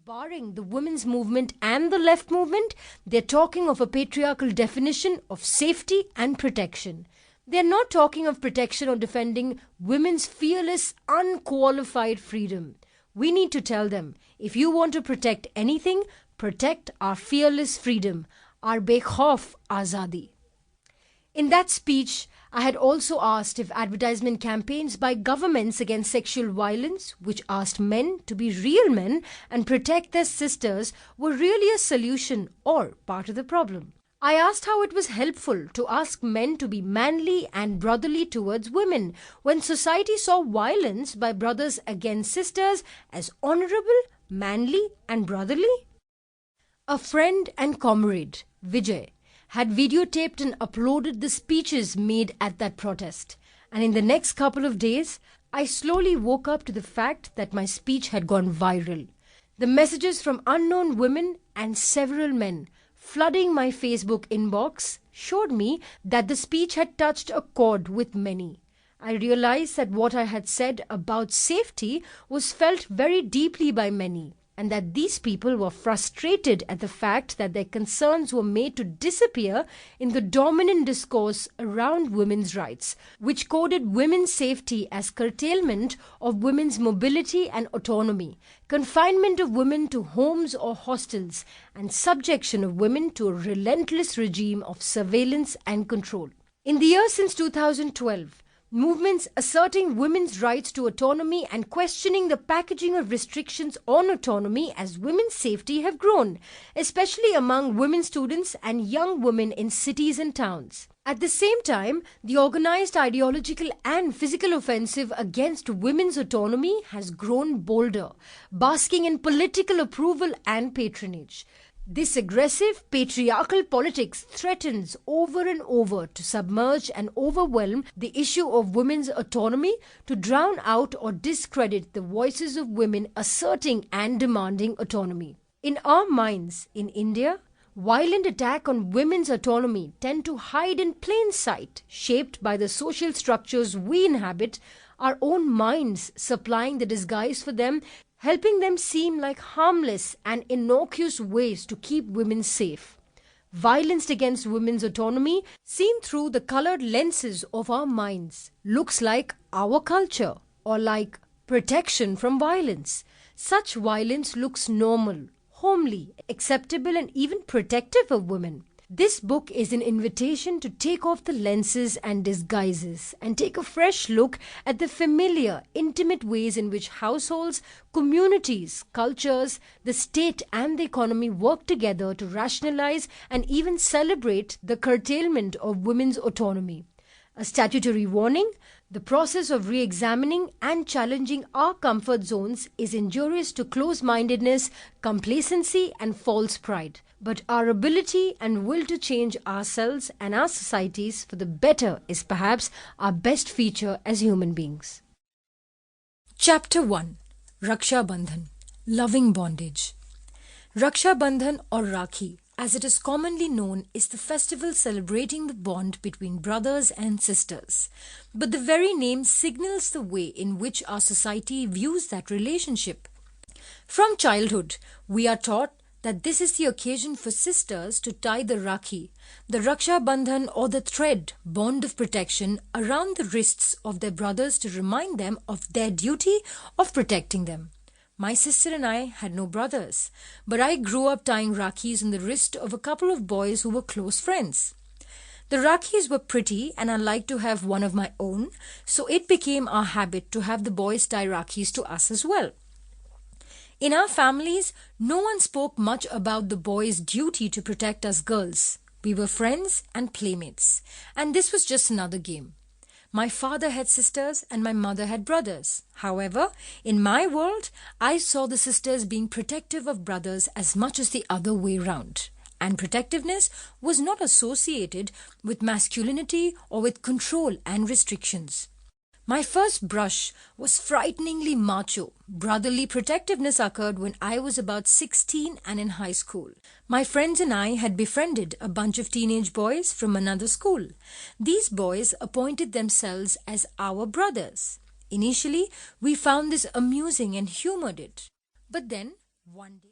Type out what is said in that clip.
Barring the women's movement and the left movement, they're talking of a patriarchal definition of safety and protection. They're not talking of protection or defending women's fearless, unqualified freedom. We need to tell them, if you want to protect anything, protect our fearless freedom, our bekhauf azadi. In that speech, I had also asked if advertisement campaigns by governments against sexual violence, which asked men to be real men and protect their sisters, were really a solution or part of the problem. I asked how it was helpful to ask men to be manly and brotherly towards women when society saw violence by brothers against sisters as honorable, manly and brotherly. A friend and comrade, Vijay, had videotaped and uploaded the speeches made at that protest. And in the next couple of days, I slowly woke up to the fact that my speech had gone viral. The messages from unknown women and several men flooding my Facebook inbox showed me that the speech had touched a chord with many. I realized that what I had said about safety was felt very deeply by many, and that these people were frustrated at the fact that their concerns were made to disappear in the dominant discourse around women's rights, which coded women's safety as curtailment of women's mobility and autonomy, confinement of women to homes or hostels, and subjection of women to a relentless regime of surveillance and control. In the years since 2012, movements asserting women's rights to autonomy and questioning the packaging of restrictions on autonomy as women's safety have grown, especially among women students and young women in cities and towns. At the same time, the organized ideological and physical offensive against women's autonomy has grown bolder, basking in political approval and patronage. This aggressive patriarchal politics threatens over and over to submerge and overwhelm the issue of women's autonomy, to drown out or discredit the voices of women asserting and demanding autonomy. In our minds, in India, violent attacks on women's autonomy tend to hide in plain sight, shaped by the social structures we inhabit, our own minds supplying the disguise for them, helping them seem like harmless and innocuous ways to keep women safe. Violence against women's autonomy, seen through the colored lenses of our minds, looks like our culture or like protection from violence. Such violence looks normal, homely, acceptable and even protective of women. This book is an invitation to take off the lenses and disguises and take a fresh look at the familiar, intimate ways in which households, communities, cultures, the state and the economy work together to rationalize and even celebrate the curtailment of women's autonomy. A statutory warning: the process of re-examining and challenging our comfort zones is injurious to close-mindedness, complacency and false pride. But our ability and will to change ourselves and our societies for the better is perhaps our best feature as human beings. Chapter 1. Raksha Bandhan, Loving Bondage. Raksha Bandhan or Rakhi, as it is commonly known, is the festival celebrating the bond between brothers and sisters. But the very name signals the way in which our society views that relationship. From childhood, we are taught that this is the occasion for sisters to tie the Rakhi, the Raksha Bandhan or the thread, bond of protection, around the wrists of their brothers to remind them of their duty of protecting them. My sister and I had no brothers, but I grew up tying Rakhis in the wrist of a couple of boys who were close friends. The Rakhis were pretty and I liked to have one of my own, so it became our habit to have the boys tie Rakhis to us as well. In our families, no one spoke much about the boys' duty to protect us girls. We were friends and playmates, and this was just another game. My father had sisters and my mother had brothers. However, in my world, I saw the sisters being protective of brothers as much as the other way round. And protectiveness was not associated with masculinity or with control and restrictions. My first brush was frighteningly macho. Brotherly protectiveness occurred when I was about 16 and in high school. My friends and I had befriended a bunch of teenage boys from another school. These boys appointed themselves as our brothers. Initially, we found this amusing and humored it. But then, one day...